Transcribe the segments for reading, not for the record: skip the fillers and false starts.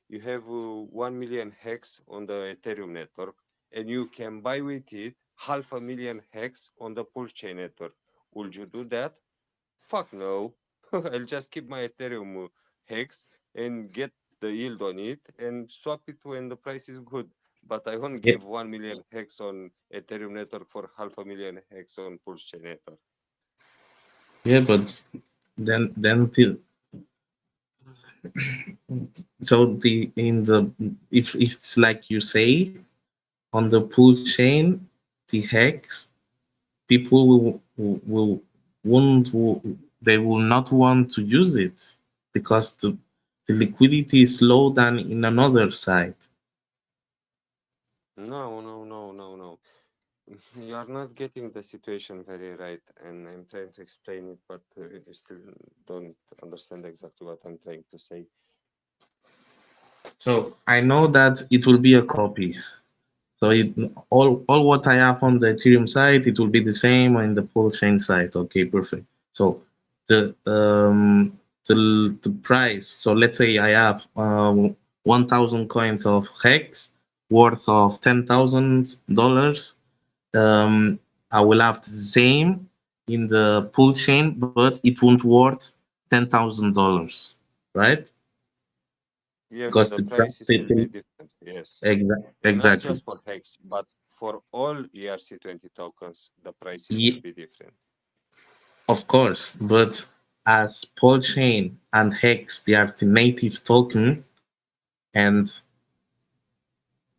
you have 1 million hex on the Ethereum network, and you can buy with it 500,000 hex on the Pulsechain network. Would you do that? Fuck no. I'll just keep my Ethereum hex and get the yield on it and swap it when the price is good. But I won't Yeah, give 1 million hex on Ethereum network for 500,000 hex on Pulsechain network. yeah, but then so the in the if it's like you say on the pool chain, the hex people will won't they will not want to use it because the liquidity is low than in another side. No, no, no, no, no. You are not getting the situation very right, and I'm trying to explain it, but you still don't understand exactly what I'm trying to say. So I know that it will be a copy. So all what I have on the Ethereum side, it will be the same on the Pulsechain side. Okay, perfect. So the um the price. So let's say I have 1,000 coins of Hex worth of $10,000. Um, I will have the same in the Pulsechain, but it won't worth $10,000, right? Yeah, but Because the the price. prices will be different, yes. And not Exactly. just for Hex, but for all ERC20 tokens, the prices will Ye- be different. Of course, but as Pulsechain and Hex, they are the native token, and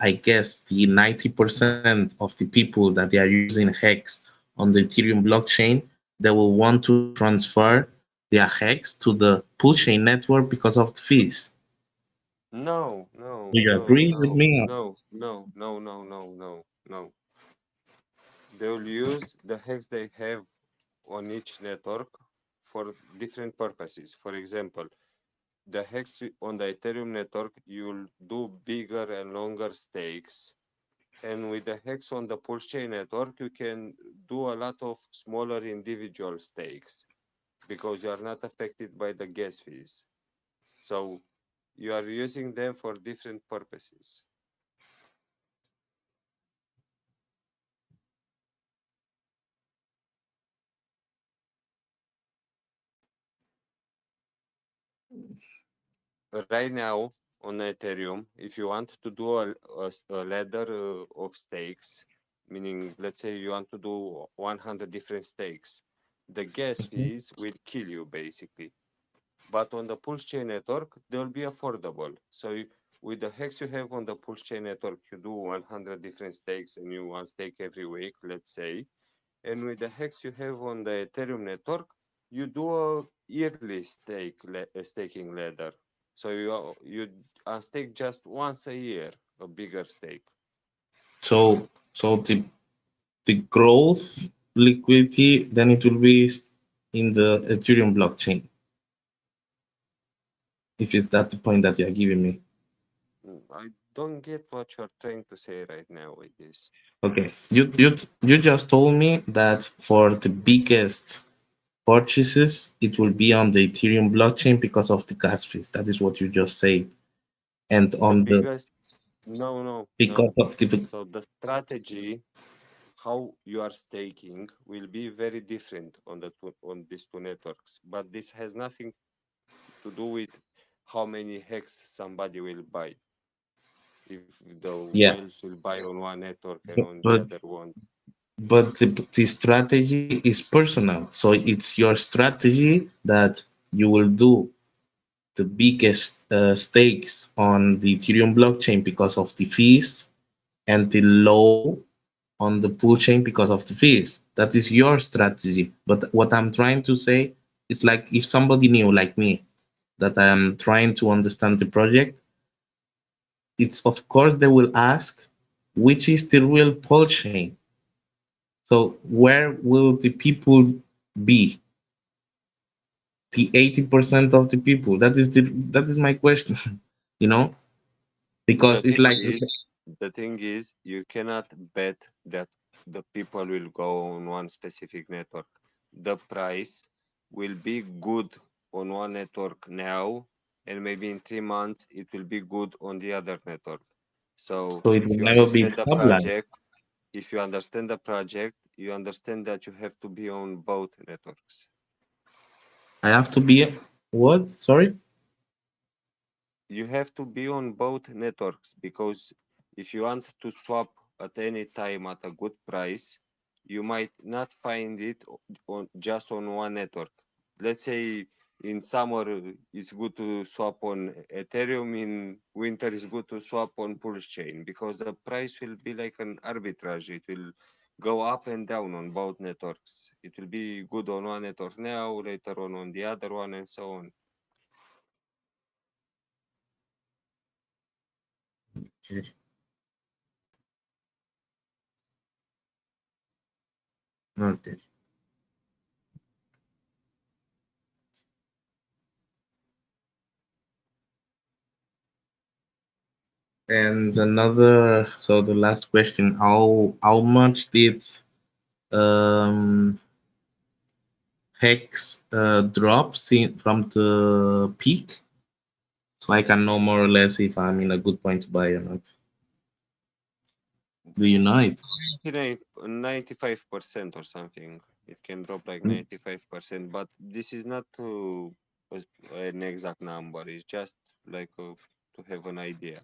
I guess the 90% of the people that they are using Hex on the Ethereum blockchain, they will want to transfer their Hex to the Pulsechain network because of the fees. No, Do no, you no, agree with no, me? no, no, no, no, no, no, no. They will use the Hex they have on each network for different purposes. For example, the Hex on the Ethereum network, you'll do bigger and longer stakes. And with the Hex on the Pulsechain network, you can do a lot of smaller individual stakes because you are not affected by the gas fees. So you are using them for different purposes. Right now on Ethereum, if you want to do a ladder of stakes, meaning let's say you want to do 100 different stakes, the gas fees will kill you basically. But on the Pulse Chain network, they'll be affordable. So with the hex you have on the Pulse Chain network, you do 100 different stakes and you one stake every week, let's say. And with the hex you have on the Ethereum network, you do a yearly staking ladder. So you unstake just once a year, a bigger stake. So the growth liquidity, then it will be in the Ethereum blockchain, if it's that the point that you are giving me. I don't get what you're trying to say right now with this. Okay, you just told me that for the biggest purchases, it will be on the Ethereum blockchain because of the gas fees. That is what you just said. And The on the biggest, no, no, because no. of the So the strategy, how you are staking, will be very different on on these two networks. But this has nothing to do with how many hex somebody will buy. If the yeah, whales will buy on one network and but on the but, other one. but the strategy is personal. So it's your strategy that you will do the biggest stakes on the Ethereum blockchain because of the fees and the low on the pool chain because of the fees. That is your strategy. But what I'm trying to say is like if somebody new like me that I am trying to understand the project, it's of course they will ask which is the real pool chain. So where will the people be? The 80% of the people. That is my question. you know, The because it's thing like is, the thing is, you cannot bet that the people will go on one specific network. The price will be good on one network now and maybe in 3 months it will be good on the other network. So So it if will you never be understand the stabilized. project, if you understand the project, you understand that you have to be on both networks. I have to be what? Sorry? You have to be on both networks because if you want to swap at any time at a good price, you might not find it on just on one network. Let's say in summer it's good to swap on Ethereum, in winter it's good to swap on Pulsechain because the price will be like an arbitrage. It will go up and down on both networks. It will be good on one network now, later on the other one, and so on. Okay. Okay. And another, so the last question, how much did um Hex drop from the peak? So I can know more or less if I'm in a good point to buy or not. Do you know it? 95% or something. It can drop like 95%, but this is not an exact number. It's just like to have an idea.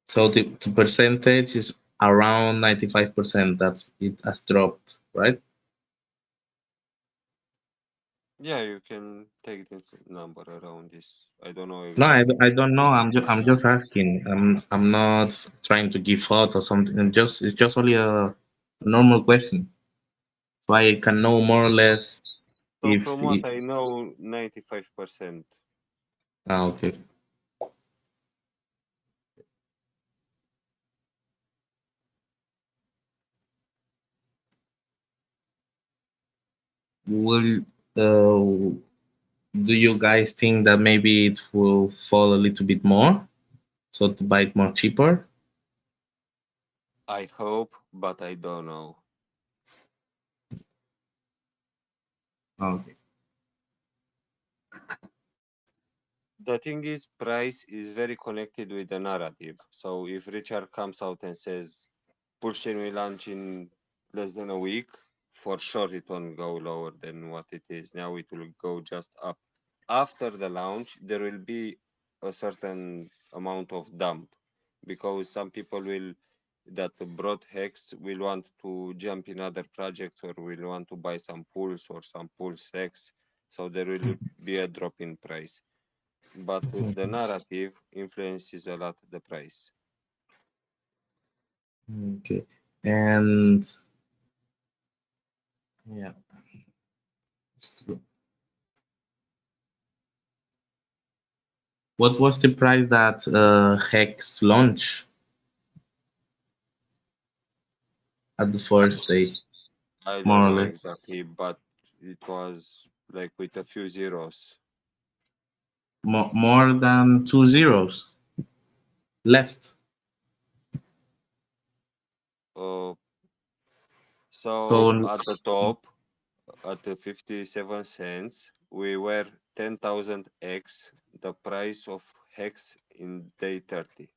So the percentage is around 95%. That's it has dropped, right? Yeah, you can take this number around this. I don't know No, exactly I the don't know. percentages I'm now. just asking. I'm not trying to give thought or something. It's just only a normal question, so I can know more or less So if from what I know, 95%. okay. Will do you guys think that maybe it will fall a little bit more, so to buy it more cheaper? I hope, but I don't know. Okay. The thing is, price is very connected with the narrative. So if Richard comes out and says Pulsechain will launch in less than a week, for sure it won't go lower than what it is now. It will go just up. After the launch, there will be a certain amount of dump because some people will that brought Hex will want to jump in other projects or will want to buy some pools or some PulseX. So there will be a drop in price. But the narrative influences a lot the price. Okay. And yeah, what was the price that Hex launched at the first day, I don't more or know less? exactly, but it was like with a few zeros. More than two zeros left. Uh, so So at the top, at the 57 cents, we were 10,000 X, the price of Hex in day 30.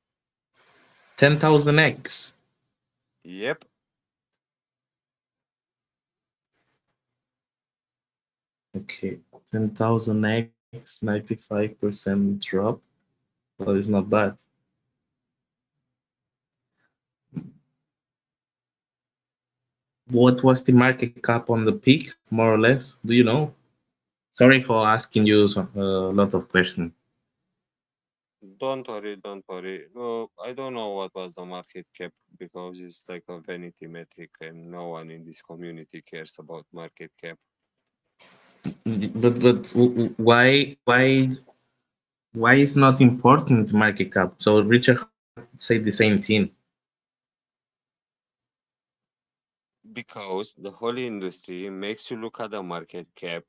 10,000x. Yep, Okay, 10,000x, 95% drop. Well, it's not bad. What was the market cap on the peak, more or less? Do you know? Sorry for asking you a lot of questions. don't worry, don't worry. I don't know what was the market cap because it's like a vanity metric and no one in this community cares about market cap. But why is not important market cap? So Richard said the same thing. Because the whole industry makes you look at the market cap,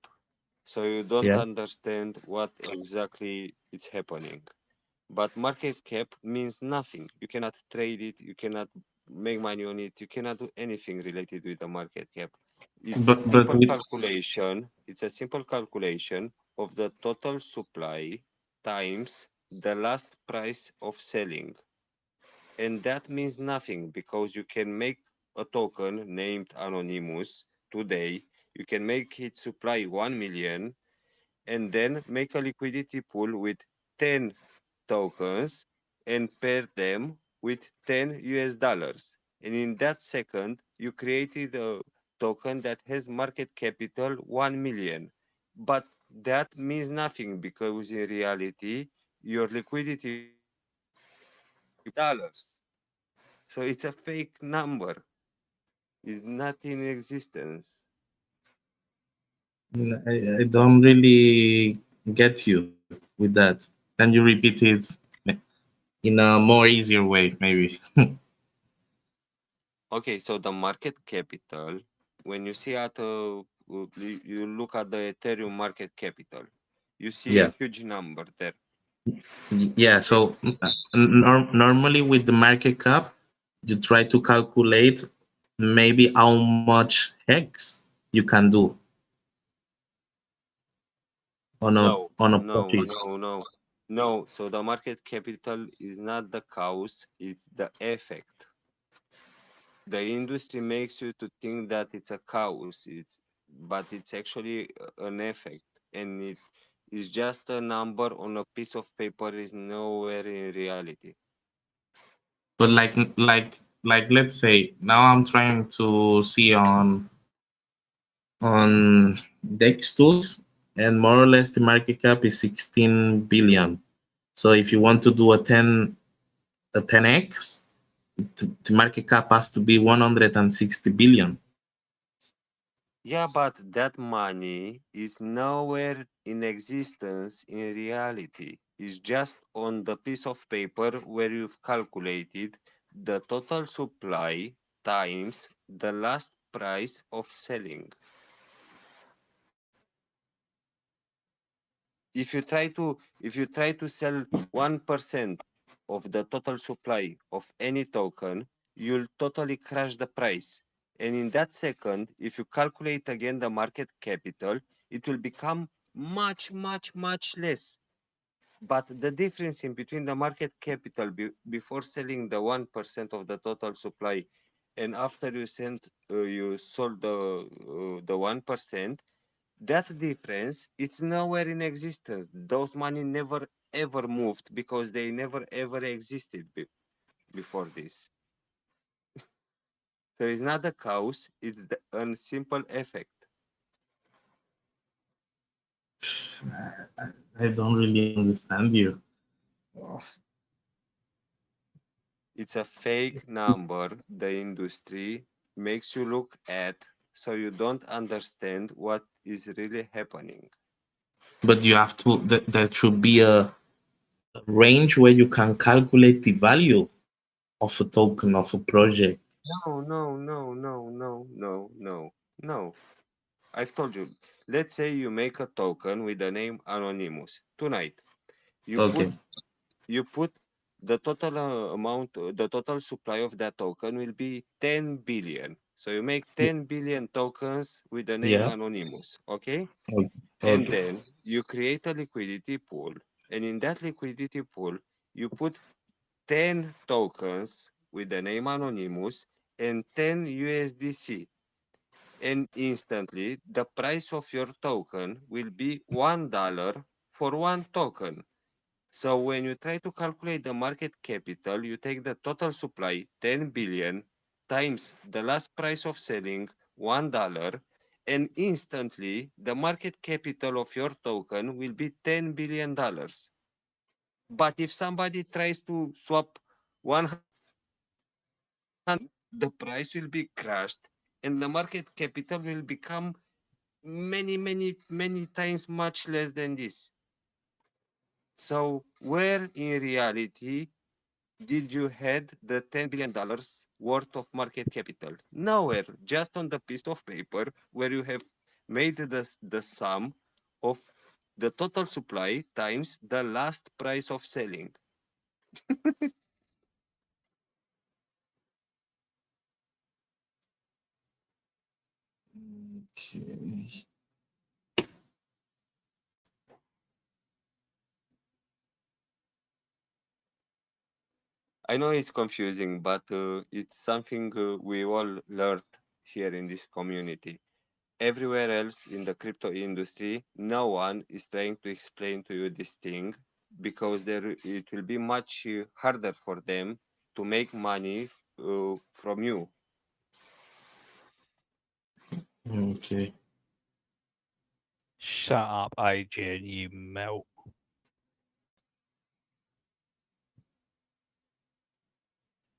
so you don't Yeah. understand what exactly is happening. But market cap means nothing. You cannot trade it, you cannot make money on it, you cannot do anything related with the market cap. It's a But simple with calculation. It's a simple calculation of the total supply times the last price of selling. And that means nothing because you can make a token named Anonymous today. You can make it supply 1 million and then make a liquidity pool with 10 tokens and pair them with 10 US dollars. And in that second, you created a token that has market capital 1 million. But that means nothing because in reality, your liquidity pool dollars. So it's a fake number. It's not in existence. I don't really get you with that. Can you repeat it in a more easier way, maybe? Okay, so the market capital, when you see you look at the Ethereum market capital, you see a Yeah. huge number there. Yeah. Okay. So normally with the market cap, you try to calculate maybe how much hex you can do No, on a no, project. no, no, no. So the market capital is not the cause, it's the effect. The industry makes you to think that it's a cause, but it's actually an effect, and it is just a number on a piece of paper, is nowhere in reality. But like let's say now I'm trying to see on Dex tools, and more or less the market cap is 16 billion. So if you want to do a 10x, the market cap has to be 160 billion. Yeah, but that money is nowhere in existence in reality. It's just on the piece of paper where you've calculated the total supply times the last price of selling. If you try to sell 1% of the total supply of any token, you'll totally crash the price. And in that second, if you calculate again the market capital, it will become much, much, much less. But the difference in between the market capital before selling the 1% of the total supply and after you sold the 1%, that difference, it's nowhere in existence. Those money never ever moved because they never ever existed before this. So it's not the cause, it's a simple effect. I don't really understand you. It's a fake number the industry makes you look at so you don't understand what is really happening. But you have to, there should be a range where you can calculate the value of a token of a project. No, no, no, no, no, no, no, no. I've told you. Let's say you make a token with the name Anonymous. Tonight, you Okay. put you put the total the total supply of that token will be 10 billion. So you make 10 billion tokens with the name Yeah. Anonymous, okay? Okay. And Okay. then you create a liquidity pool. And in that liquidity pool, you put 10 tokens with the name Anonymous and 10 USDC. And instantly the price of your token will be $1 for one token. So when you try to calculate the market capital, you take the total supply, 10 billion, times the last price of selling, $1, and instantly the market capital of your token will be $10 billion. Dollars. But if somebody tries to swap 100, the price will be crushed and the market capital will become many, many, many times much less than this. So where in reality did you had the $10 billion worth of market capital? Nowhere, just on the piece of paper where you have made the sum of the total supply times the last price of selling. Okay. I know it's confusing, but it's something we all learned here in this community. Everywhere else in the crypto industry, no one is trying to explain to you this thing because it will be much harder for them to make money from you. Okay. Shut up, Adrian, you melt.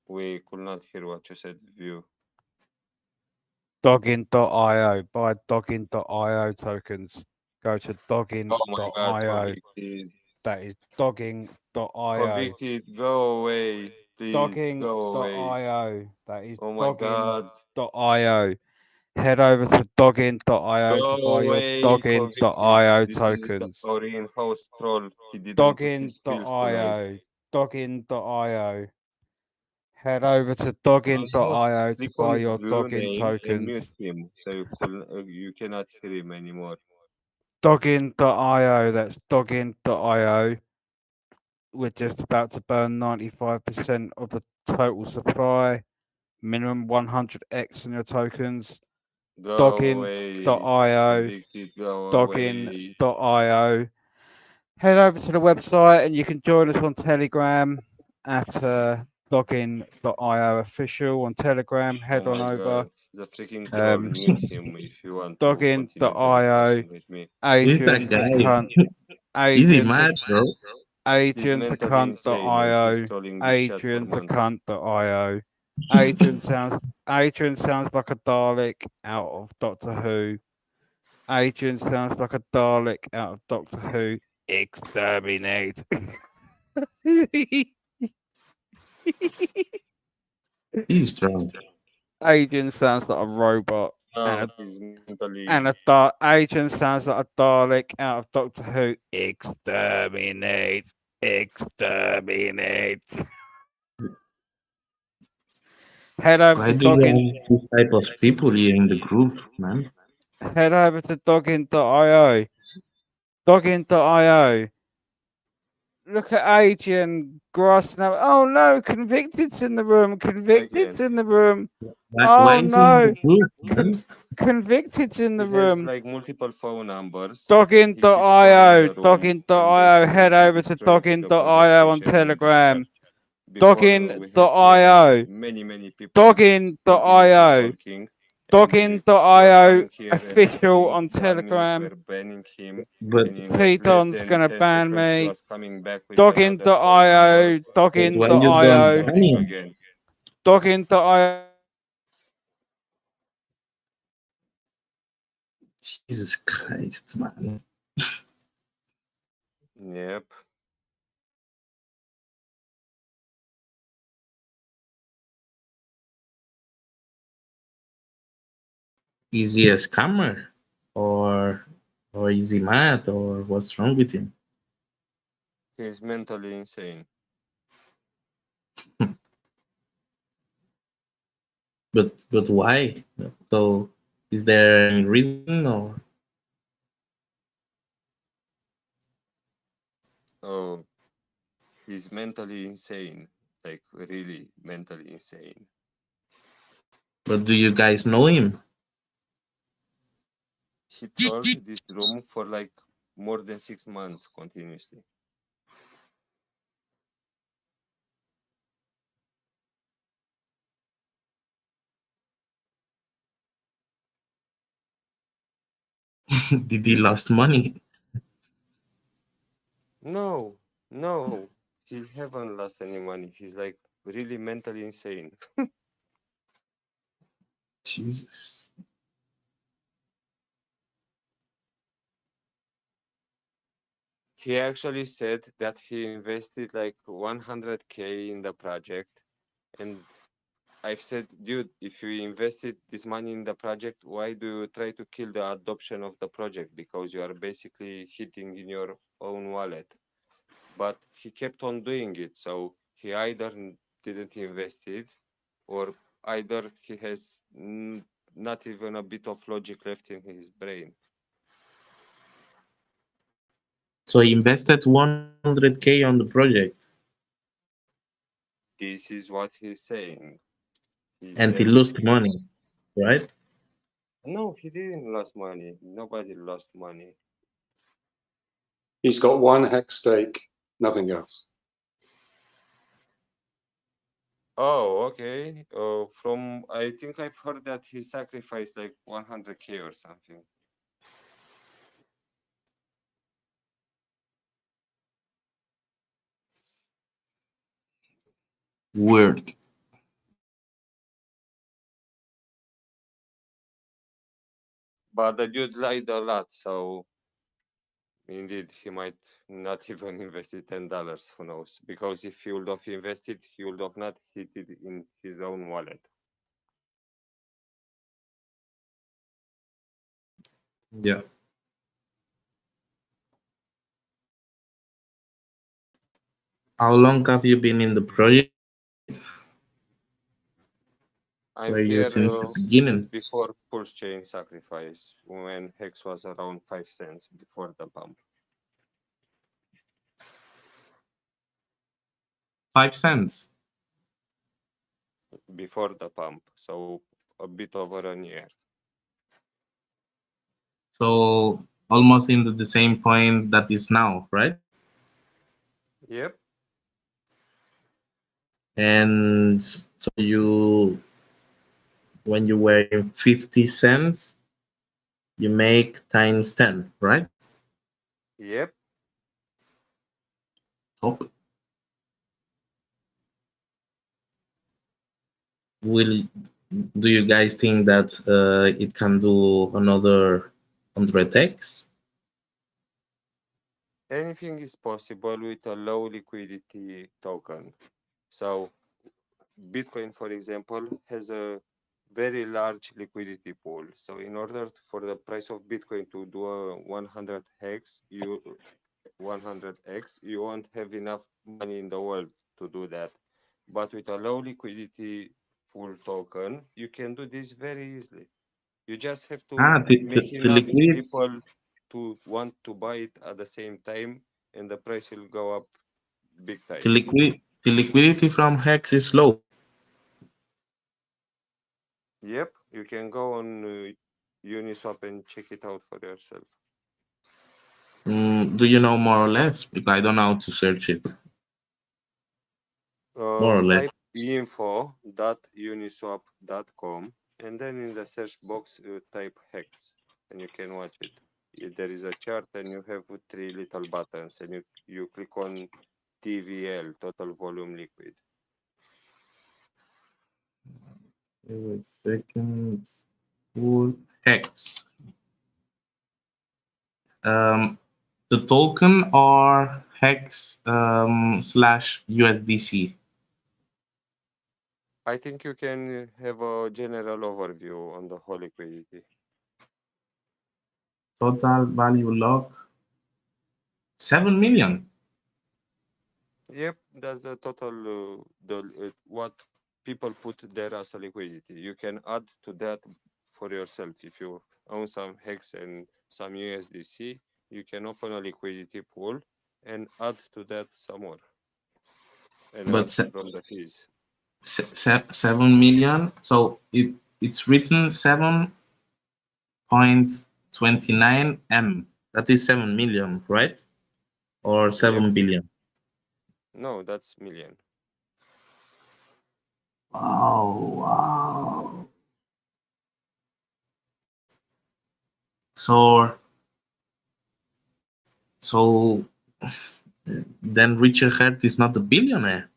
We could not hear what you said, View. Doggin.io. Buy Doggin.io tokens. Go to Oh my god, Doggin.io. convicted. That is Dogging.io. Convicted, go away. Please, go away. Dogging.io. That is Oh my god. Doggin.io. Head over to Doggin.io to buy Go your away, convicted. Doggin.io This is tokens. our in-house troll. He didn't took his pills tonight. Doggin.io. Doggin.io. Head over to Almost Doggin.io to click on buy his your view Doggin name and tokens. mute him so you cannot hear him anymore. Doggin.io. That's Doggin.io. We're just about to burn 95% of the total supply. Minimum 100x on your tokens. Go away, Doggin.io. convicted, go away. Doggin.io. Head over to the website and you can join us on Telegram at Doggin.io official on Telegram. Oh Head on my over. god, the freaking troll, Um, mute him if you want to continue the Doggin.io. discussion with me. Who's that Adrian's a guy? cunt. Is he Adrian's a mad, bro? He's Adrian's a mentally insane and he's cunt.io. trolling this chat for Adrian's a months. cunt.io. Adrian sounds like a Dalek out of Doctor Who. Adrian sounds like a Dalek out of Doctor Who. Exterminate. He's strong. Adrian sounds like a robot and No, a he's mentally. and a dark Adrian sounds like a Dalek out of Doctor Who. Exterminate. Exterminate. Head over Why to do you dogging have this type of people here in the group, man? head over to dogging.io. Dogging.io. Look at Adrian grassing up. Oh no, convicted's in the room. Convicted's Again, in the room. Why Oh is he in the no, group, Con- man? convicted's in the he has room. like multiple phone numbers. He keeps trolling Dogging.io. the room and Dogging.io. Head basically he over to destroyed the dogging.io on conversation in this chat. Telegram. Before we had like Dogging.io. many people continuously Dogging.io. talking, and we are Dogging.io coming here and official trolling. on That means Telegram. we're banning him, But and in like less T-Don's than gonna 10 ban seconds he me. was coming back with another phone number Dogging.io. but and why he you started don't Dogging.io. ban trolling him? again. Dogging.io. Jesus Christ, man. Yep. Is he a scammer? Or or is he mad? Or what's wrong with him? He's mentally insane. But why? So is there any reason or Oh, he's mentally insane. Like really mentally insane. but do you guys know him? He trolled this room for like more than 6 months continuously. Did he lost money? No, no, he haven't lost any money. He's like really mentally insane. Jesus. He actually said that he invested like 100K in the project, and I've said, dude, if you invested this money in the project, why do you try to kill the adoption of the project? Because you are basically hitting in your own wallet. But he kept on doing it, so he either didn't invest it, or either he has not even a bit of logic left in his brain. So he invested 100K on the project. This is what he's saying. He And he said, lost money, right? no, he didn't lose money. Nobody lost money. He's got one hex stake, nothing else. Oh, okay. From I think I've heard that he sacrificed like 100K or something. Weird. But the dude lied a lot, so indeed he might not even invested $10. Who knows? Because if he would have invested, he would have not hit it in his own wallet. Yeah. How long have you been in the project? I'm Were you here since the since beginning? before Pulsechain Sacrifice, when Hex was around 5 cents before the pump. 5 cents. Before the pump, so a bit over a year. So almost in the same point that is now, right? Yep. And so you, when you were in 50 cents, you make times 10, right? Yep. Top. Will do you guys think that it can do another 100x? Anything is possible with a low liquidity token. So Bitcoin, for example, has a very large liquidity pool. So in order for the price of Bitcoin to do a 100x, you won't have enough money in the world to do that. But with a low liquidity pool token, you can do this very easily. You just have to make The enough liquidity, people to want to buy it at the same time, and the price will go up big time. the liquidity from Hex is low. Yep, you can go on Uniswap and check it out for yourself. Do you know more or less? Because I don't know how to search it. More or less. Type info.uniswap.com, and then in the search box type hex, and you can watch it. There is a chart, and you have three little buttons, and you click on TVL, total volume liquid. Wait a second. Full Hex. Um, the token or Hex slash USDC. I think you can have a general overview on the whole liquidity. Total value lock 7 million. Yep, that's the total what people put there as a liquidity. You can add to that for yourself. If you own some Hex and some USDC, you can open a liquidity pool and add to that some more and But add from the fees. 7 million. So it's written 7.29 M. That is 7 million, right? Or Yep. 7 billion. No, that's million. Oh, wow. So, so then Richard Hart is not a billionaire.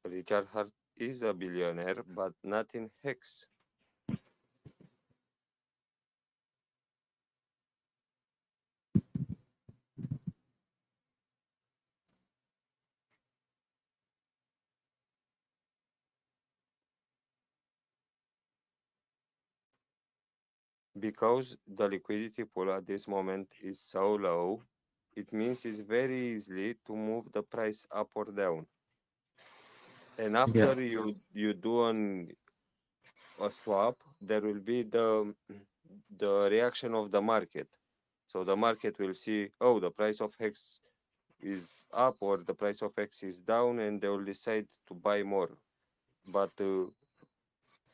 Richard Hart is a billionaire, but not in Hex. Because the liquidity pool at this moment is so low, it means it's very easy to move the price up or down. And Yeah. after you do a swap, there will be the reaction of the market. So the market will see, oh, the price of Hex is up or the price of X is down, and they will decide to buy more. But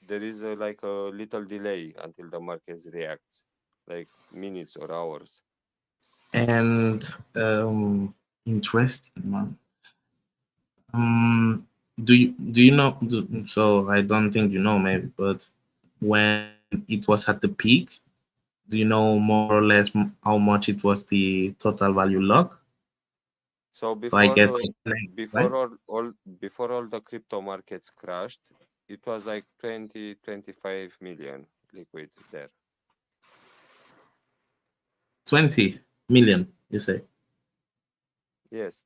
there is like a little delay until the market reacts, like minutes or hours. And interesting, man. Um, do you know? So I don't think you know, maybe, but when it was at the peak, do you know more or less how much it was the total value log? So So I before guess uh, right? before before all the crypto markets crashed, it was like 20-25 million liquid there. 20 million, you say? Yes,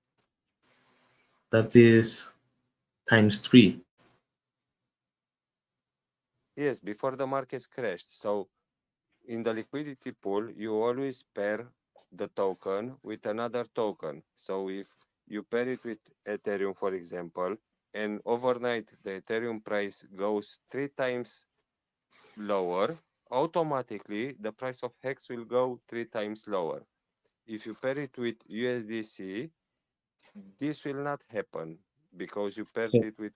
That is times three. yes, before the markets crashed. So in the liquidity pool, you always pair the token with another token. So if you pair it with Ethereum, for example, and overnight the Ethereum price goes 3 times lower, automatically the price of Hex will go 3 times lower. If you pair it with USDC, this will not happen because you paired So, it with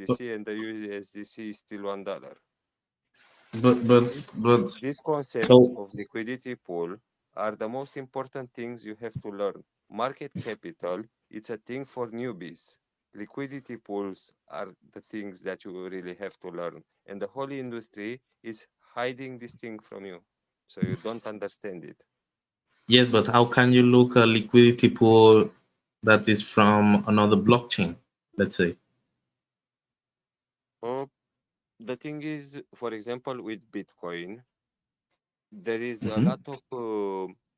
but USDC and the USDC is still $1. but but These, but these concepts so of liquidity pool are the most important things you have to learn. Market capital, it's a thing for newbies. Liquidity pools are the things that you really have to learn. And the whole industry is hiding this thing from you. So you don't understand it. yes, but how can you look a liquidity pool that is from another blockchain, let's say? Uh, the thing is, for example, with Bitcoin, there is a Hmm. lot of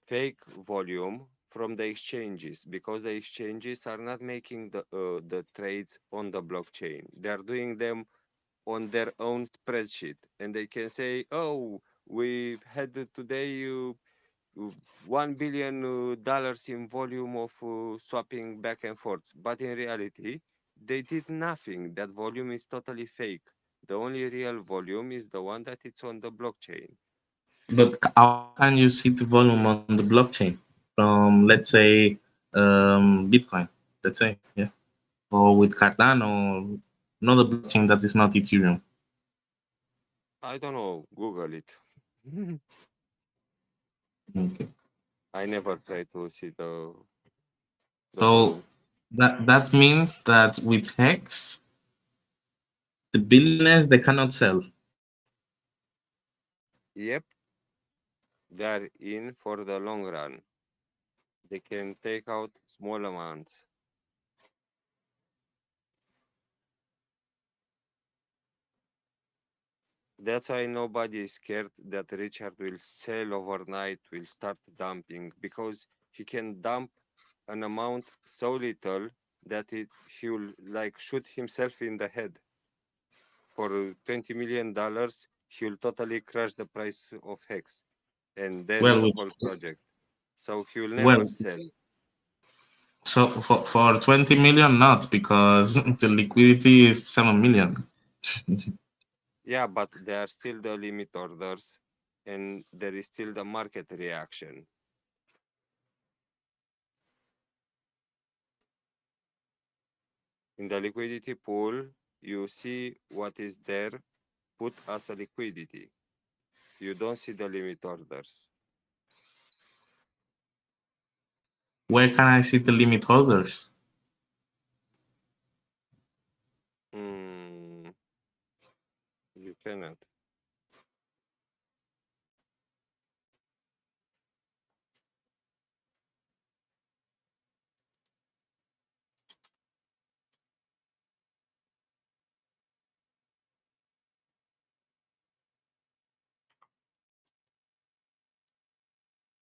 fake volume from the exchanges because the exchanges are not making the trades on the blockchain. They are doing them on their own spreadsheet, and they can say, "Oh, we had today uh, $1 billion in volume of swapping back and forth," but in reality, they did nothing. That volume is totally fake. The only real volume is the one that it's on the blockchain. But how can you see the volume on the blockchain from, let's say, Bitcoin, let's say, yeah, or with Cardano, or another blockchain that is not Ethereum? I don't know. Google it. Okay. I never try to see the So volume. that means that with Hex, the billionaires they cannot sell. Yep, they're in for the long run. They can take out small amounts. That's why nobody is scared that Richard will sell overnight, will start dumping, because he can dump an amount so little that he will like shoot himself in the head. For $20 million, he will totally crash the price of Hex and then Well, the with, whole project. So he will never well, sell. so for 20 million, not because the liquidity is 7 million. Yeah, but there are still the limit orders and there is still the market reaction. In the liquidity pool, you see what is there put as a liquidity. You don't see the limit orders. Where can I see the limit holders? Hmm, you cannot.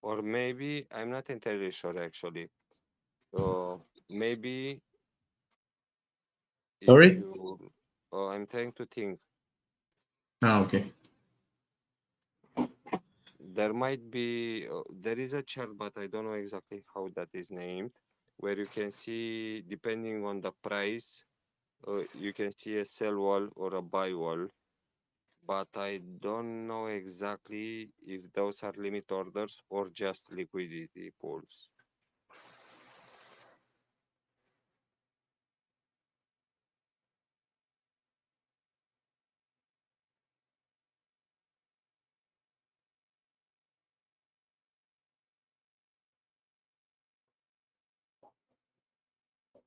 Or maybe, I'm not entirely sure actually. Maybe if Sorry? you, oh, I'm trying to think. Oh, okay. There might be, there is a chart, but I don't know exactly how that is named, where you can see, depending on the price, you can see a sell wall or a buy wall, but I don't know exactly if those are limit orders or just liquidity pools.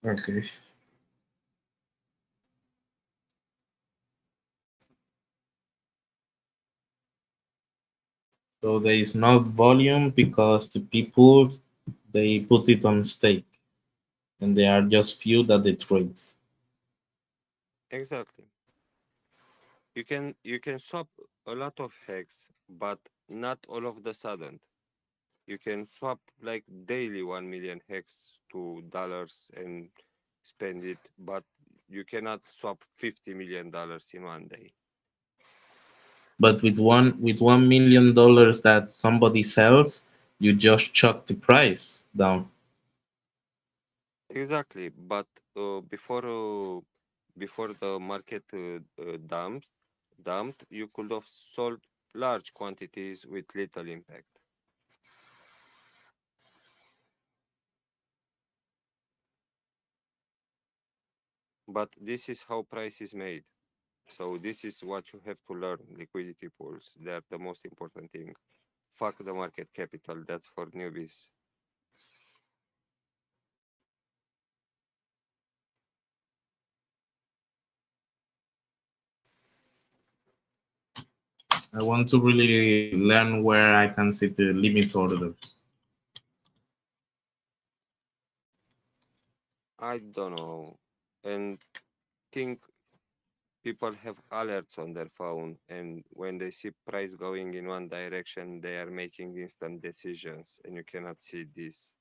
Okay. So there is no volume because the people they put it on stake, and there are just few that they trade. Exactly. You can swap a lot of hex, but not all of the sudden. You can swap like daily 1 million hex to dollars and spend it, but you cannot swap $50 million in one day. But with $1 million that somebody sells, you just chuck the price down. Exactly, but before the market dumped, you could have sold large quantities with little impact. But this is how price is made. So this is what you have to learn. Liquidity pools, they are the most important thing. Fuck the market capital, that's for newbies. I want to really learn where I can see the limit orders. I don't know. And think people have alerts on their phone, and when they see price going in one direction, they are making instant decisions, and you cannot see this.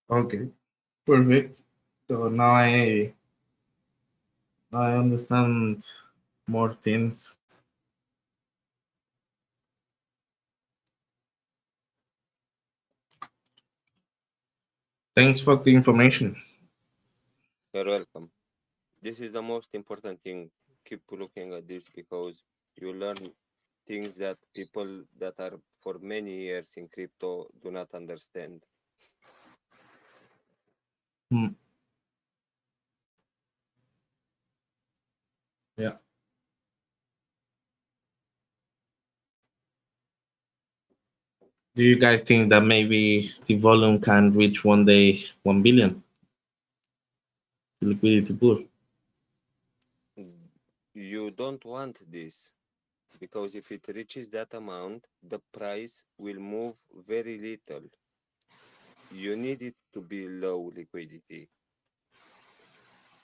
Okay, perfect. So now I understand more things. Thanks for the information. You're welcome. This is the most important thing. Keep looking at this because you learn things that people that are for many years in crypto do not understand. Hmm. Yeah. Do you guys think that maybe the volume can reach one day 1 billion, the liquidity pool? You don't want this because if it reaches that amount, the price will move very little. You need it to be low liquidity.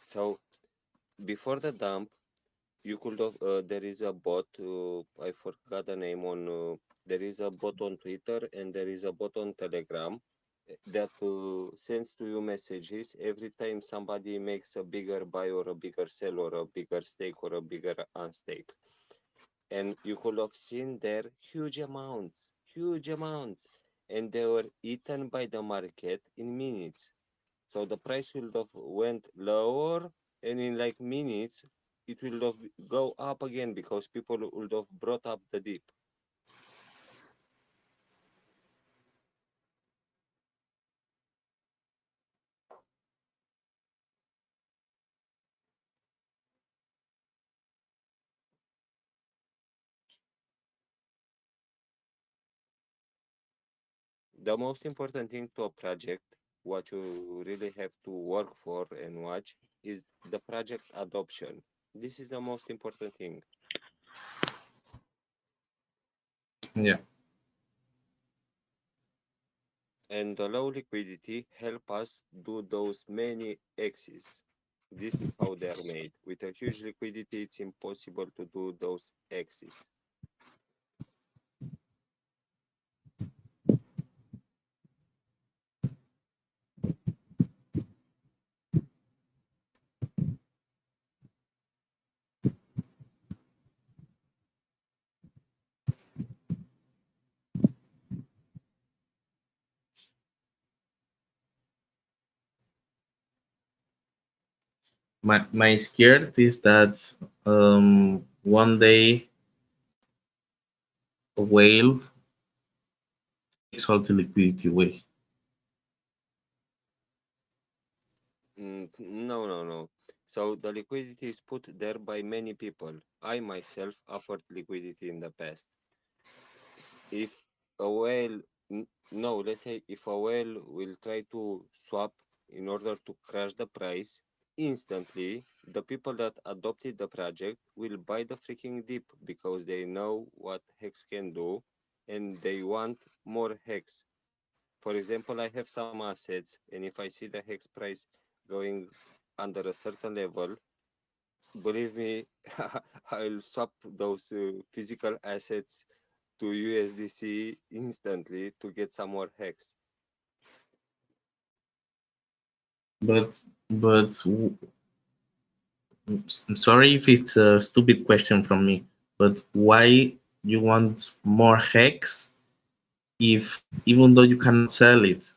So before the dump, you could have there is a bot. I forgot the name on. There is a bot on Twitter and there is a bot on Telegram that sends to you messages every time somebody makes a bigger buy or a bigger sell or a bigger stake or a bigger unstake. And you could have seen there huge amounts, and they were eaten by the market in minutes. So the price will have went lower, and in like minutes, it will have go up again because people would have brought up the dip. The most important thing to a project, what you really have to work for and watch, is the project adoption. This is the most important thing. Yeah. And the low liquidity help us do those many X's. This is how they are made. With a huge liquidity, it's impossible to do those X's. My scared is that one day a whale takes all the liquidity away. No, no, no. So the liquidity is put there by many people. I myself offered liquidity in the past. If a whale, no, let's say if a whale will try to swap in order to crash the price, instantly the people that adopted the project will buy the freaking dip because they know what Hex can do and they want more Hex. For example, I have some assets, and if I see the Hex price going under a certain level, believe me, I'll swap those physical assets to USDC instantly to get some more Hex. But I'm sorry if it's a stupid question from me, but why you want more hex if even though you cannot sell it,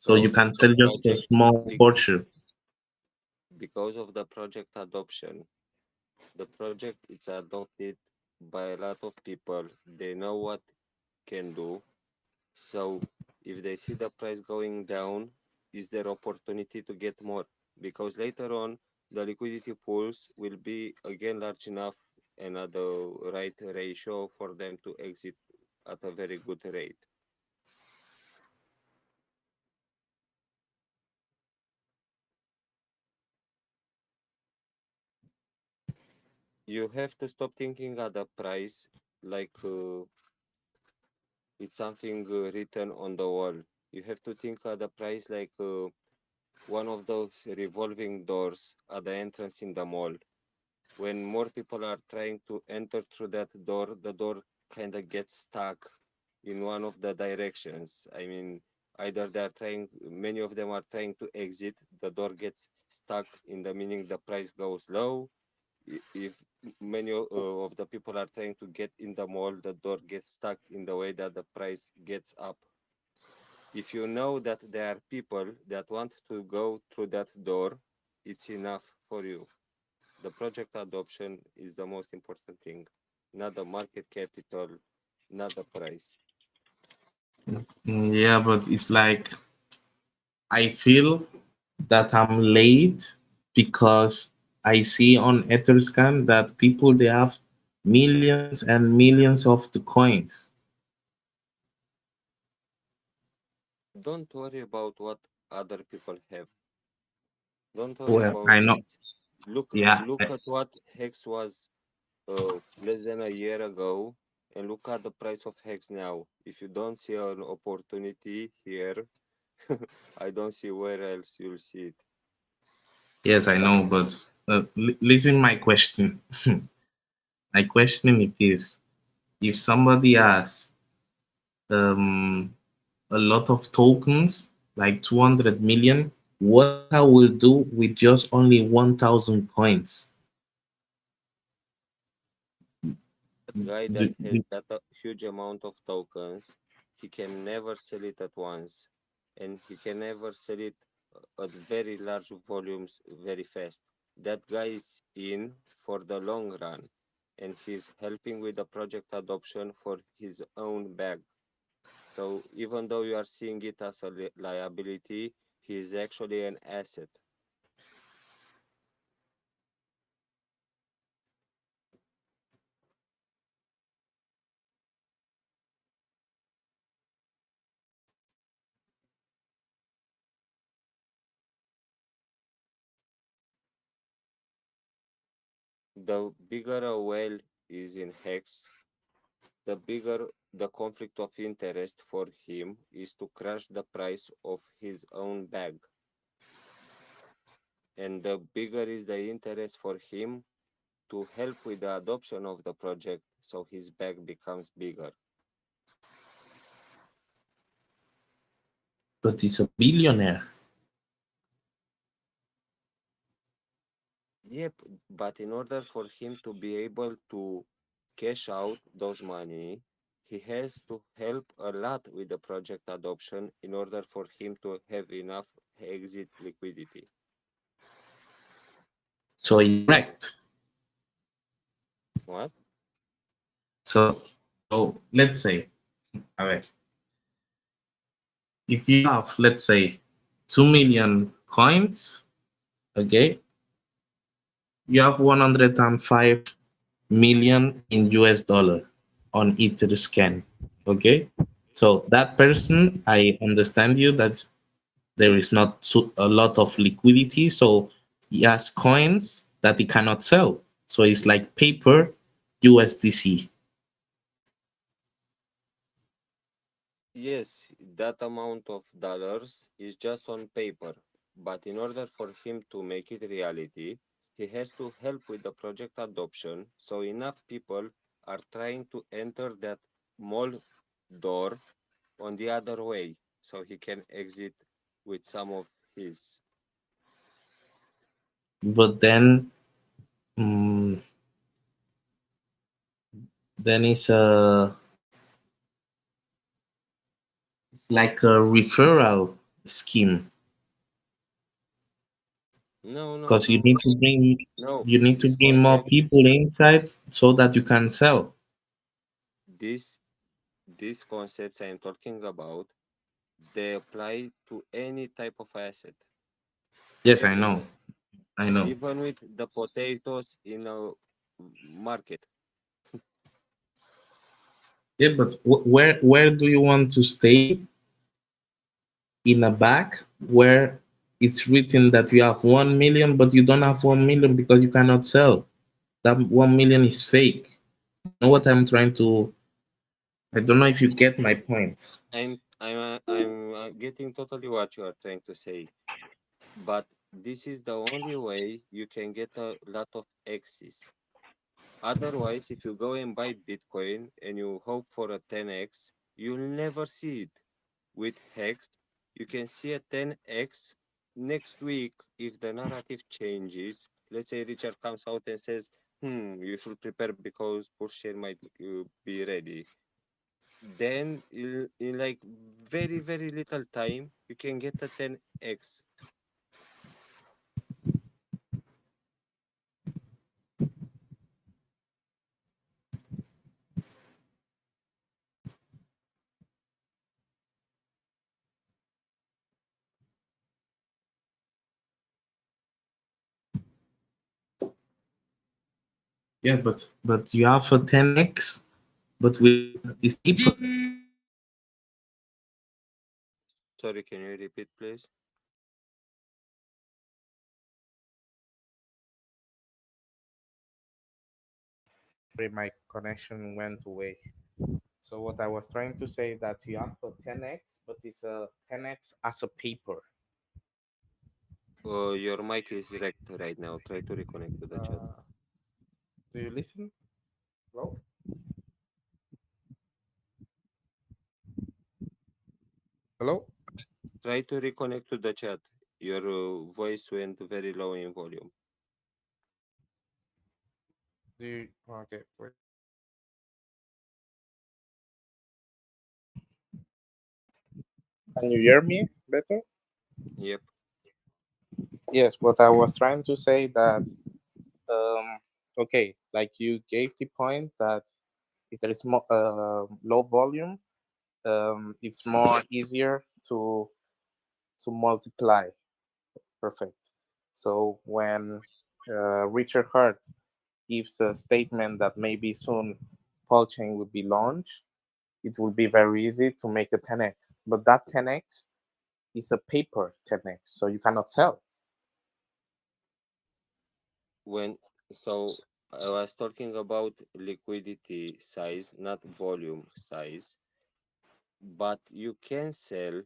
so you Because can of the sell just a project, small be- portion? because of the project adoption. The project is adopted by a lot of people. They know what can do. So if they see the price going down, is their opportunity to get more because later on the liquidity pools will be again large enough and at the right ratio for them to exit at a very good rate. You have to stop thinking at the price like it's something written on the wall. You have to think at the price like one of those revolving doors at the entrance in the mall. When more people are trying to enter through that door, the door kind of gets stuck in one of the directions. I mean, either they're trying, many of them are trying to exit, the door gets stuck in the meaning the price goes low. If many of the people are trying to get in the mall, the door gets stuck in the way that the price gets up. If you know that there are people that want to go through that door, it's enough for you. The project adoption is the most important thing, not the market capital, not the price. Yeah, but it's like I feel that I'm late because I see on Etherscan that people they have millions and millions of the coins. Don't worry about what other people have. Don't worry Well, about I know. it. Look, Yeah, look at what Hex was less than a year ago, and look at the price of Hex now. If you don't see an opportunity here, I don't see where else you'll see it. yes, I know. But listen, my question. My question it is: if somebody has a lot of tokens, like 200 million, what I will do with just only 1,000 coins? That guy that Do, has that huge amount of tokens, he can never sell it at once, and he can never sell it at very large volumes very fast. That guy is in for the long run, and he's helping with the project adoption for his own bag. So even though you are seeing it as a liability, he is actually an asset. The bigger a whale is in Hex, the bigger the conflict of interest for him is to crash the price of his own bag. And the bigger is the interest for him to help with the adoption of the project so his bag becomes bigger. but he's a billionaire. Yep, but in order for him to be able to cash out those money, he has to help a lot with the project adoption in order for him to have enough exit liquidity. So it's correct. What? So let's say, a ver, if you have, let's say, 2 million coins, okay, you have 105 million in US dollar on Etherscan, okay? So that person, I understand you that there is not a lot of liquidity, so he has coins that he cannot sell. So it's like paper USDC. Yes, that amount of dollars is just on paper, but in order for him to make it reality, he has to help with the project adoption. So enough people are trying to enter that mall door on the other way, so he can exit with some of his. But mm, then it's like a referral scheme No, no, because no, no. you need to These bring more concepts, people inside so that you can sell. these these concepts I am talking about, they apply to any type of asset, Yes, I know. everywhere, I know. even with the potatoes in a market. Yeah, but where do you want to stay in a bag where it's written that you have 1 million, but you don't have 1 million because you cannot sell? That 1 million is fake. You know what I'm trying to? I don't know if you get my point. I'm getting totally what you are trying to say, but this is the only way you can get a lot of X's. Otherwise, if you go and buy Bitcoin and you hope for a 10x, you'll never see it. With Hex, you can see a 10x next week if the narrative changes. Let's say Richard comes out and says, you should prepare because Pulsechain might be ready. Then, in like very, very little time, you can get a 10x. Yeah, but you have a 10x, but with it's paper. Sorry, can you repeat, please? My connection went away. So what I was trying to say that you have a 10x, but it's a 10x as a paper. Your mic is wrecked right now. Try to reconnect to the chat. Do you listen? Hello? Hello? Try to reconnect to the chat. Your voice went very low in volume. Do you okay? Wait. Can you hear me better? Yep. Yes, what I was trying to say that okay, like you gave the point that if there is more low volume, it's more easier to multiply. Perfect. So when Richard Hart gives a statement that maybe soon Pulsechain will be launched, it will be very easy to make a 10x. But that 10x is a paper 10x, so you cannot sell. When so I was talking about liquidity size, not volume size, but you can sell,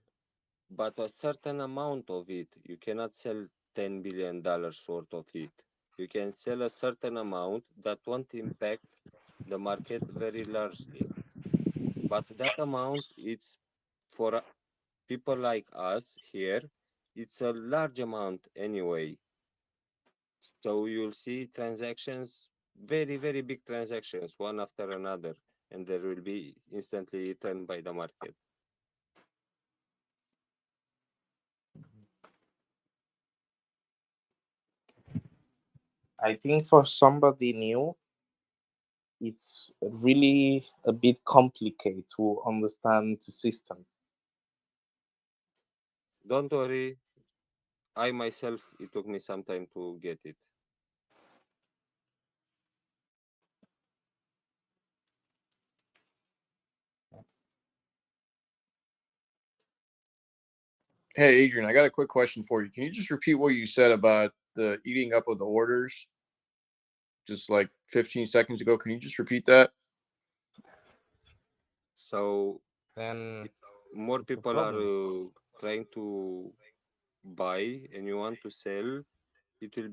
but a certain amount of it. You cannot sell $10 billion worth of it. You can sell a certain amount that won't impact the market very largely. But that amount, it's for people like us here, it's a large amount anyway. So you'll see transactions, very, very big transactions, one after another, and there will be instantly eaten by the market. I think for somebody new, it's really a bit complicated to understand the system. Don't worry, I myself, it took me some time to get it. Hey, Adrian, I got a quick question for you. Can you just repeat what you said about the eating up of the orders just like 15 seconds ago? Can you just repeat that? So Then if more it's a people are problem. trying to buy and you want to sell, it will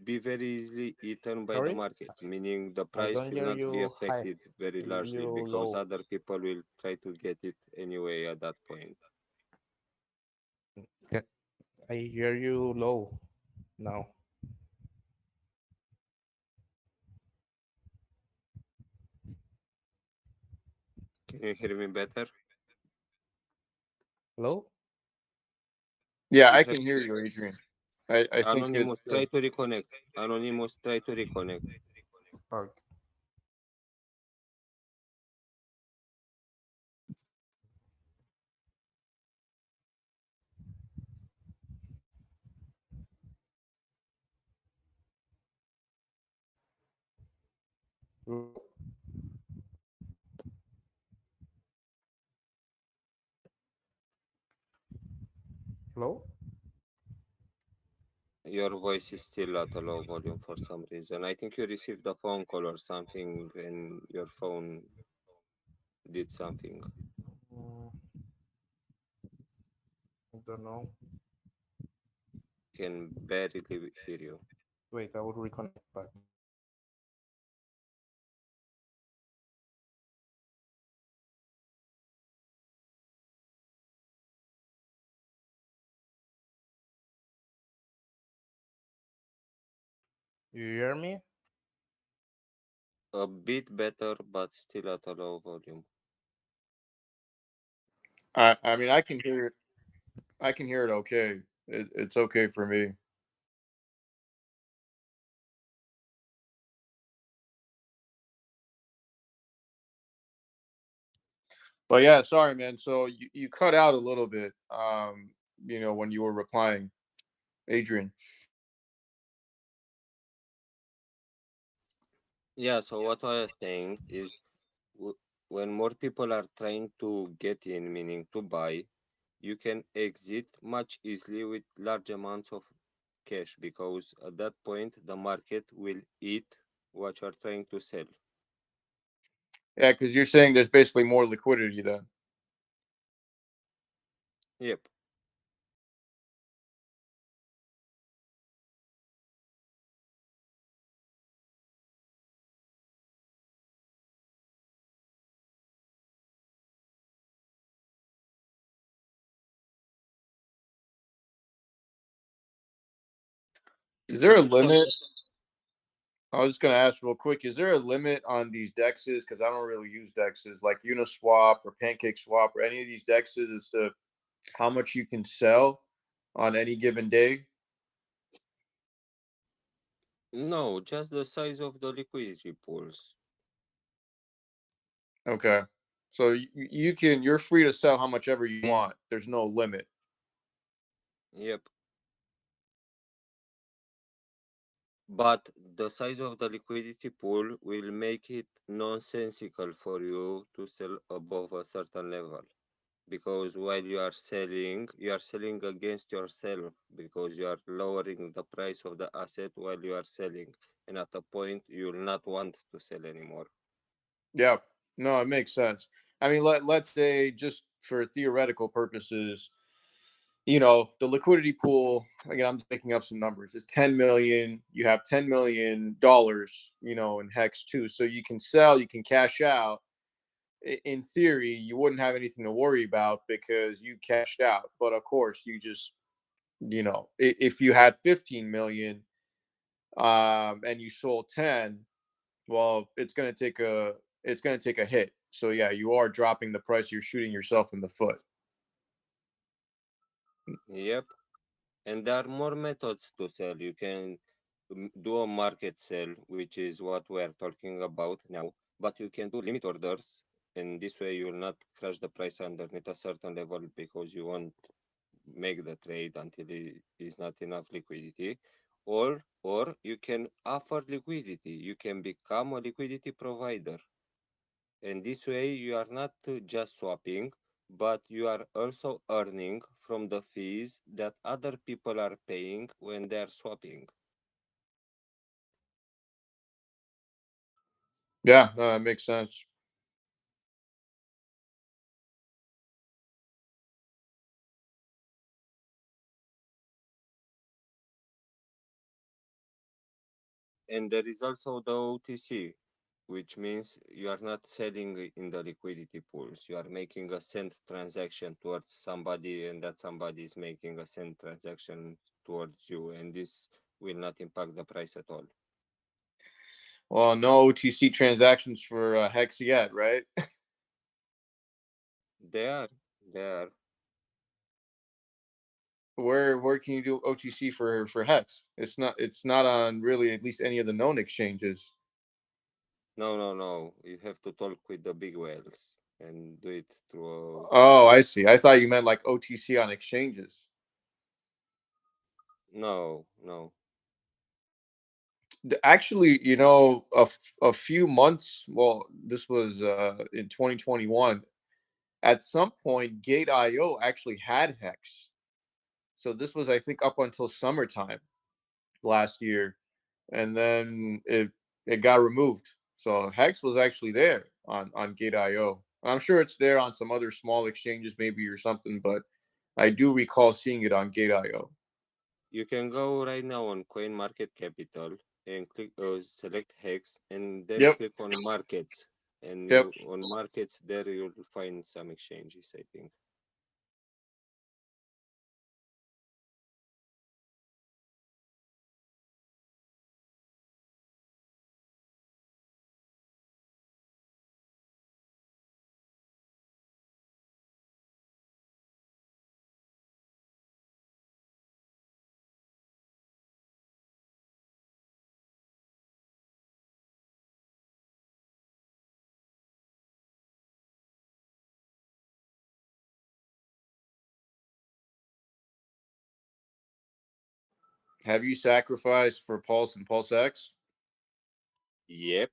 be very easily eaten by the Sorry, market, meaning the I price don't will hear not be you high. affected very I hear largely you because low. other people will try to get it anyway at that point. I hear you low now. Can you hear me better? Hello? Yeah, I Ether can hear you, Adrian. I think it's Anonymous, try good. to reconnect. Anonymous, try to reconnect. Okay. Hello? Your voice is still at a low volume for some reason. I think you received a phone call or something and your phone did something. Mm, I don't know. Can barely hear you. Wait, I will reconnect back. You hear me? A bit better, but still at a low volume. I mean, I can hear it. I can hear it okay. It's okay for me. But yeah, sorry, man. So you cut out a little bit, when you were replying, Adrian. Yeah, so what I was saying is w- when more people are trying to get in, meaning to buy, you can exit much easily with large amounts of cash because at that point the market will eat what you're trying to sell. Yeah, because you're saying there's basically more liquidity then. Yep. Is It's a there a bit limit? complex. I was just gonna ask real quick. Is there a limit on these dexes? Because I don't really use dexes like Uniswap or Pancake Swap or any of these dexes as to how much you can sell on any given day. No, just the size of the liquidity pools. Okay, so you're free to sell how much ever you want. There's no limit. Yep. But the size of the liquidity pool will make it nonsensical for you to sell above a certain level. Because while you are selling against yourself because you are lowering the price of the asset while you are selling. And at a point, you will not want to sell anymore. Yeah, no, it makes sense. I mean, let's say just for theoretical purposes, the liquidity pool, again, I'm just making up some numbers, is 10 million. You have $10 million, in Hex too. So you can sell, you can cash out. In theory, you wouldn't have anything to worry about because you cashed out. But of course, you just, if you had 15 million and you sold 10, well, it's going to take a hit. So yeah, you are dropping the price. You're shooting yourself in the foot. Yep. And there are more methods to sell. You can do a market sell, which is what we are talking about now. But you can do limit orders, and this way you will not crash the price underneath a certain level because you won't make the trade until it is not enough liquidity. Or you can offer liquidity. You can become a liquidity provider. And this way you are not just swapping, but you are also earning from the fees that other people are paying when they are swapping. Yeah, no, that makes sense. And there is also the OTC, which means you are not selling in the liquidity pools. You are making a send transaction towards somebody, and that somebody is making a send transaction towards you, and this will not impact the price at all. Well, no OTC transactions for Hex yet, right? They are, they are. Where can you do OTC for Hex? It's not on really at least any of the known exchanges. No, no, no. You have to talk with the big whales and do it through. Oh, I see. I thought you meant like OTC on exchanges. No, no. Actually, a few months. Well, this was in 2021. At some point, Gate.io actually had Hex. So this was, I think, up until summertime last year, and then it got removed. So Hex was actually there on Gate.io. I'm sure it's there on some other small exchanges, maybe or something, but I do recall seeing it on Gate.io. You can go right now on Coin Market Capital and click select Hex and then Yep, click on markets. And yep. you on markets there you'll find some exchanges, I think. Have you sacrificed for Pulse and PulseX? Yep.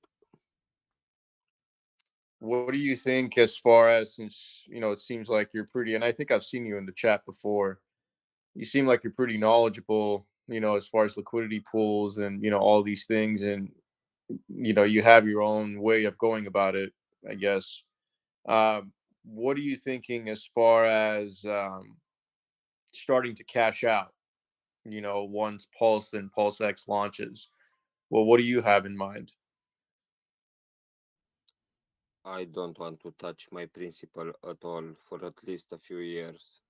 What do you think as far as, since it seems like you're pretty, and I think I've seen you in the chat before. You seem like you're pretty knowledgeable, as far as liquidity pools and all these things, and you have your own way of going about it, I guess. What are you thinking as far as starting to cash out? Once Pulse and PulseX launches. Well, what do you have in mind? I don't want to touch my principal at all for at least a few years.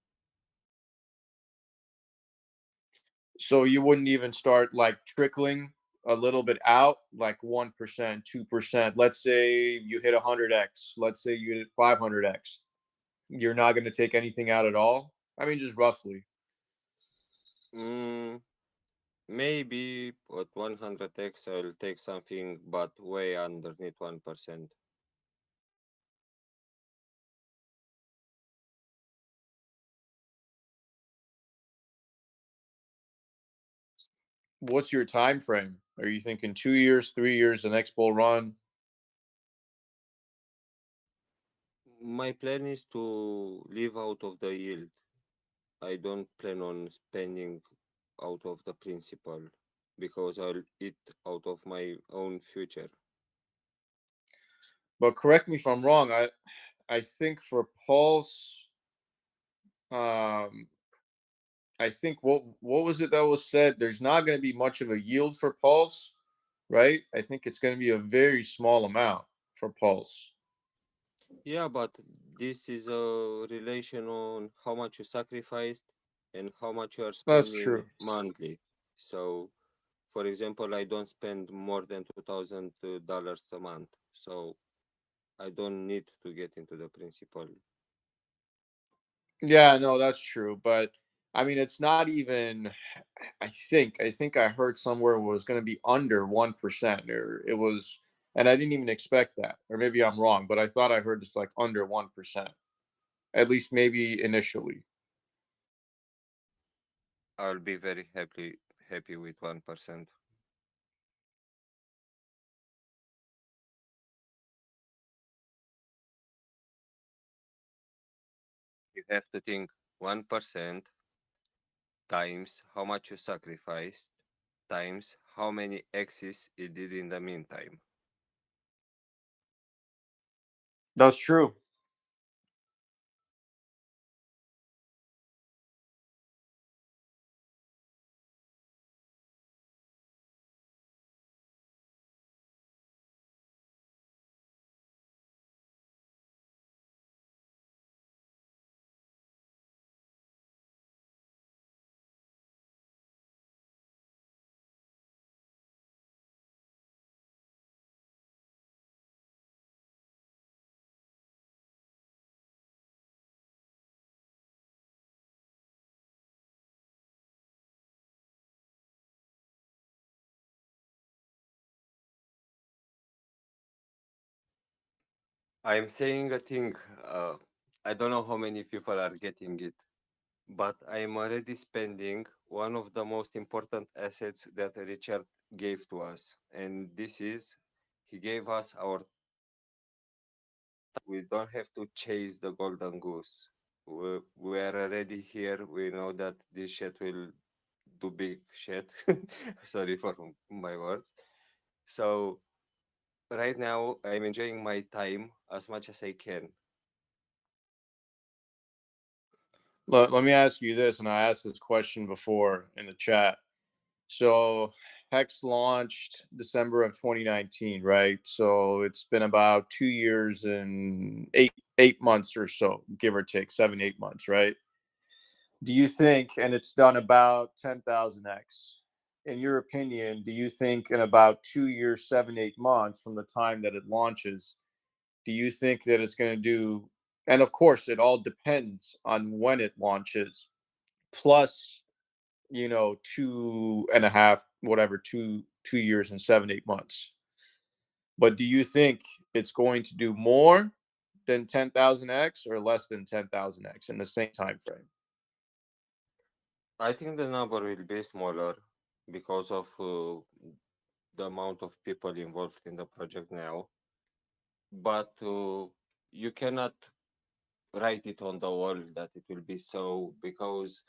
So you wouldn't even start like trickling a little bit out, like 1%, 2%. Let's say you hit 100x. Let's say you hit 500x. You're not going to take anything out at all. I mean, just roughly. Mm, maybe at 100x I'll take something, but way underneath 1%. What's your time frame? Are you thinking 2 years, 3 years, the next bull run? My plan is to live out of the yield. I don't plan on spending out of the principal because I'll eat out of my own future. But correct me if I'm wrong. I think for Pulse, um, I think what was it that was said? There's not going to be much of a yield for Pulse, right? I think it's going to be a very small amount for Pulse. Yeah, but this is a relation on how much you sacrificed and how much you are That's spending true. monthly. So, for example, I don't spend more than $2,000 a month. So I don't need to get into the principal. Yeah, no, that's true. But I mean, it's not even. I think I heard somewhere it was going to be under 1%, or it was, and I didn't even expect that, or maybe I'm wrong, but I thought I heard it's like under 1%, at least maybe initially. I'll be very happy with 1%. You have to think 1% times how much you sacrificed times how many X's it did in the meantime. That's true. I'm saying a thing. I don't know how many people are getting it, but I'm already spending one of the most important assets that Richard gave to us, and this is he gave us our. We don't have to chase the golden goose. We are already here. We know that this shit will do big shit. Sorry for my words. So right now I'm enjoying my time as much as I can. Let me ask you this, and I asked this question before in the chat. So Hex launched December of 2019, right? So it's been about 2 years and eight months or so, give or take 7, 8 months, right? Do you think, and it's done about 10,000x, in your opinion, do you think in about 2 years, 7, 8 months from the time that it launches, do you think that it's going to do, and of course, it all depends on when it launches, plus, 2.5, whatever, 2 years and 7, 8 months. But do you think it's going to do more than 10,000x or less than 10,000x in the same time frame? I think the number will be smaller because of the amount of people involved in the project now. But you cannot write it on the wall that it will be so, because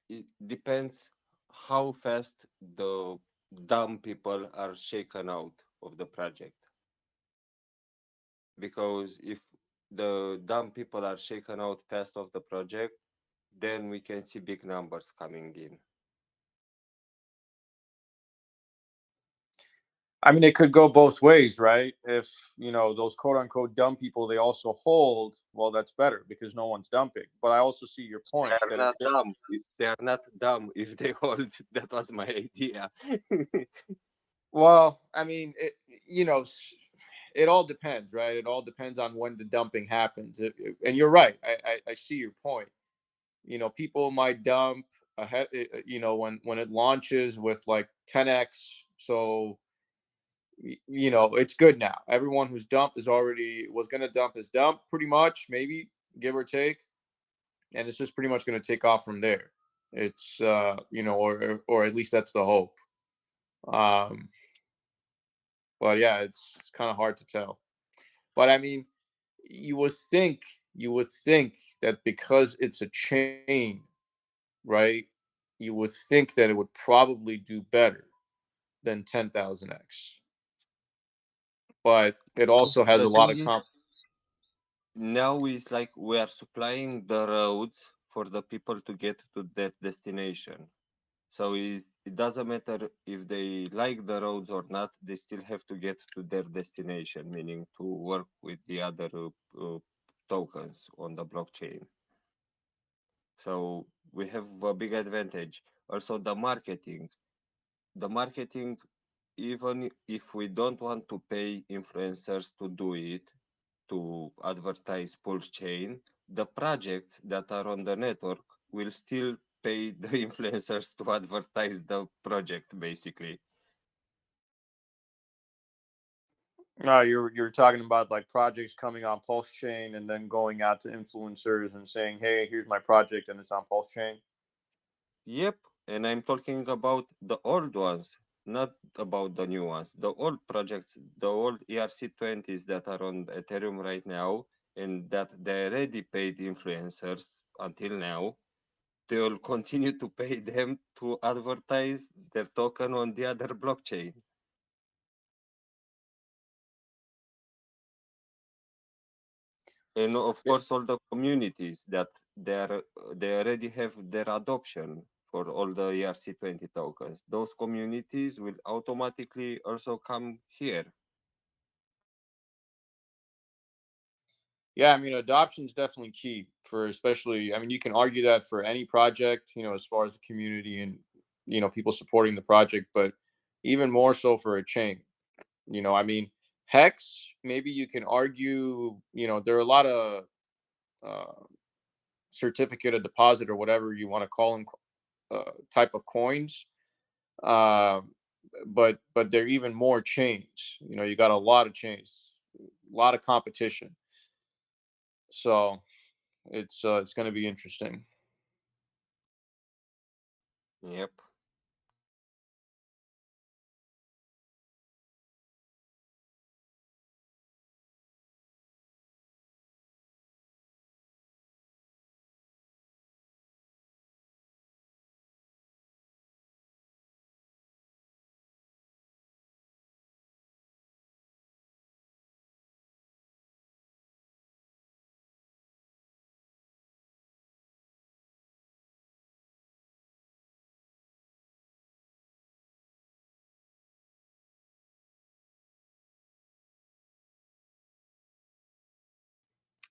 it depends how fast the dumb people are shaken out of the project. Because if the dumb people are shaken out fast of the project, then we can see big numbers coming in. I mean, it could go both ways, right? If, those quote unquote dumb people, they also hold, well, that's better because no one's dumping. But I also see your point They are that not dumb. They are not dumb if they hold. That was my idea. well, I mean, it all depends, right? It all depends on when the dumping happens. And you're right. I see your point. People might dump ahead, when it launches with like 10x. So, it's good now. Everyone who's dumped was going to dump is dumped pretty much, maybe give or take. And it's just pretty much going to take off from there. It's, or at least that's the hope. Um, but yeah, it's kind of hard to tell. But I mean, you would think that because it's a chain, right? You would think that it would probably do better than 10,000x. But it also has The a lot thing of is, now is like we are supplying the roads for the people to get to that destination. So it doesn't matter if they like the roads or not, they still have to get to their destination, meaning to work with the other tokens on the blockchain. So we have a big advantage. Also, the marketing, even if we don't want to pay influencers to do it, to advertise Pulsechain, the projects that are on the network will still pay the influencers to advertise the project, basically. You're talking about like projects coming on Pulsechain and then going out to influencers and saying, "Hey, here's my project," and it's on Pulsechain. Yep, and I'm talking about the old ones, not about the new ones. The old projects, the old ERC20s that are on Ethereum right now, and that they already paid influencers until now, they will continue to pay them to advertise their token on the other blockchain. And of Yeah. course, all the communities that they already have their adoption for all the ERC20 tokens. Those communities will automatically also come here. Yeah, I mean, adoption is definitely key for, especially, I mean, you can argue that for any project, as far as the community and, people supporting the project, but even more so for a chain. I mean, Hex, maybe you can argue, there are a lot of uh, certificate of deposit or whatever you want to call them, type of coins. Uh, but they're even more chains. You got a lot of chains, a lot of competition. So it's going to be interesting. Yep.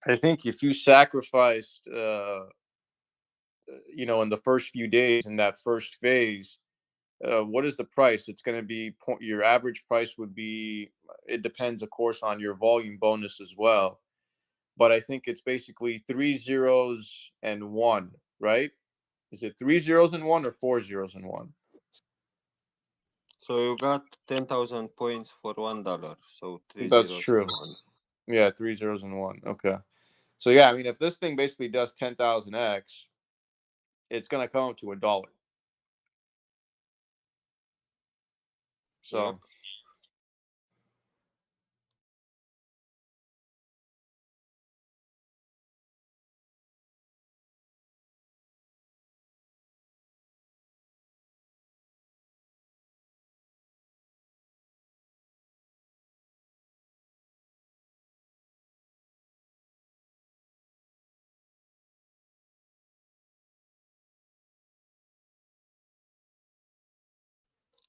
I think if you sacrificed, in the first few days in that first phase, what is the price? It's going to be your average price would be. It depends, of course, on your volume bonus as well. But I think it's basically 3 zeros and one, right? Is it 3 zeros and one or 4 zeros and one? So you got 10,000 points for $1. So three That's zeros and true. one. Yeah, 3 zeros and one. Okay. So yeah, I mean, if this thing basically does 10,000x, it's going to come up to $1. Yep. So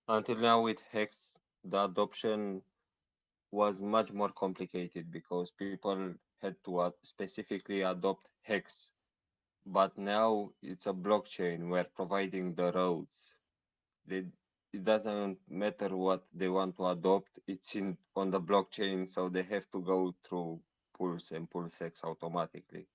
Until now with Hex, the adoption was much more complicated because people had to specifically adopt Hex. But now it's a blockchain. We're providing the roads. They, it doesn't matter what they want to adopt. It's in on the blockchain, so they have to go through Pulse and PulseX automatically.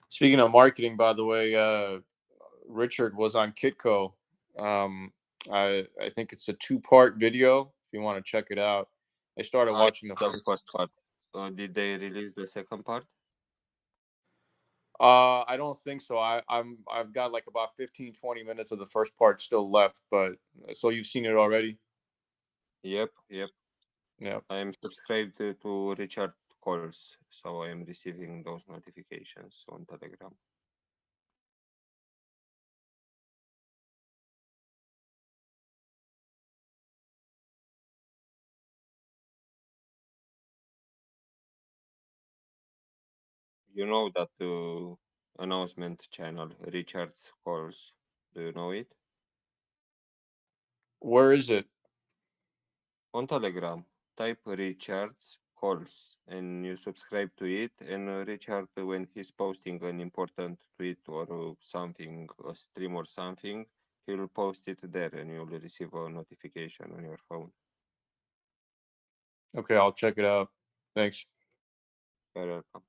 speaking of marketing, by the way, Richard was on Kitco. Um, I think it's a two-part video. If you want to check it out, I started I watching the the first. first part. Did they release the second part? I don't think so. I've got like about 15, 20 minutes of the first part still left, but so you've seen it already? Yep, yep. Yeah. I am subscribed to Richard calls, so I am receiving those notifications on Telegram. You know that announcement channel, Richard's calls. Do you know it? Where is it? On Telegram, type Richard's calls and you subscribe to it. And Richard, when he's posting an important tweet or something, a stream or something, he'll post it there and you'll receive a notification on your phone. Okay, I'll check it out. Thanks. You're welcome.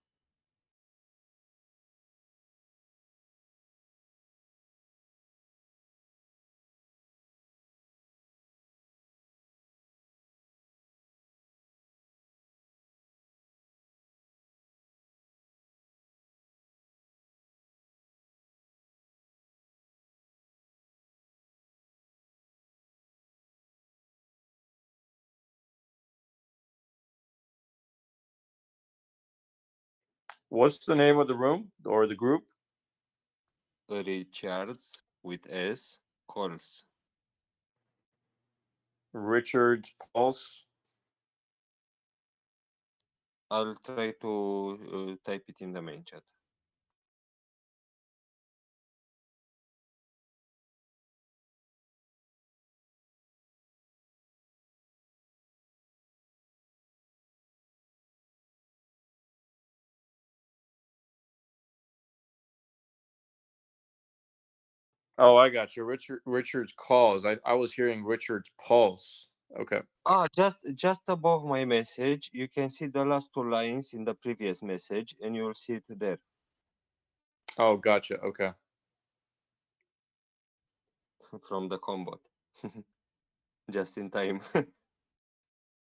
What's the name of the room or the group? Richards with S calls. Richard's Pulse. I'll try to type it in the main chat. Oh, I got you. Richard's calls. I was hearing Richard's Pulse. Okay. Just above my message, you can see the last two lines in the previous message, and you'll see it there. Oh, gotcha. Okay. From the combat. Just in time.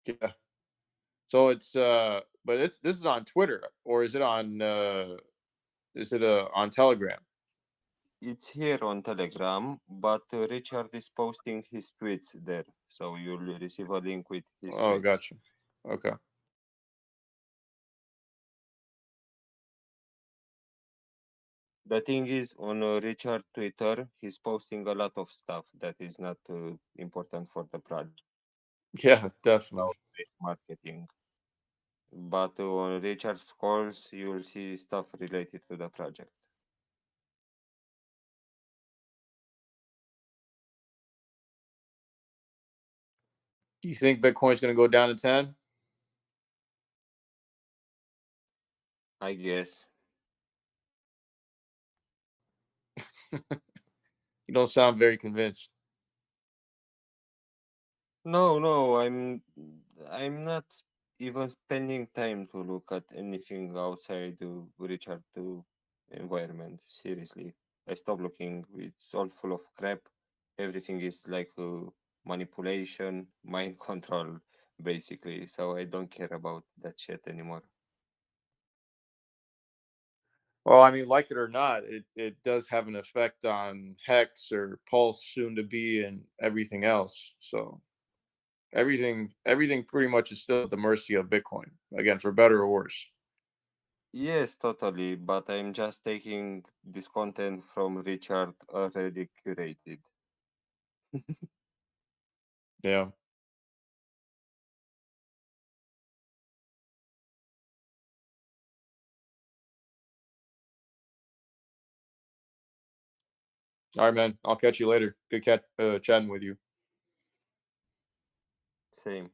Yeah. So it's but this is on Twitter, or is it on on Telegram? It's here on Telegram, but Richard is posting his tweets there, so you'll receive a link with his Oh, tweets. gotcha. Okay. The thing is, on Richard Twitter, he's posting a lot of stuff that is not important for the project. Yeah, definitely. Marketing. But on Richard's calls, you'll see stuff related to the project. Do you think Bitcoin's going to go down to 10? I guess. You don't sound very convinced. No, I'm not even spending time to look at anything outside the Richard environment. Seriously, I stopped looking. It's all full of crap. Everything is like manipulation, mind control, basically. So I don't care about that shit anymore. Well, I mean, like it or not, it does have an effect on Hex or Pulse soon to be and everything else. So everything pretty much is still at the mercy of Bitcoin, again, for better or worse. Yes, totally. But I'm just taking this content from Richard already curated. Yeah. All right, man. I'll catch you later. Good chatting with you. Same.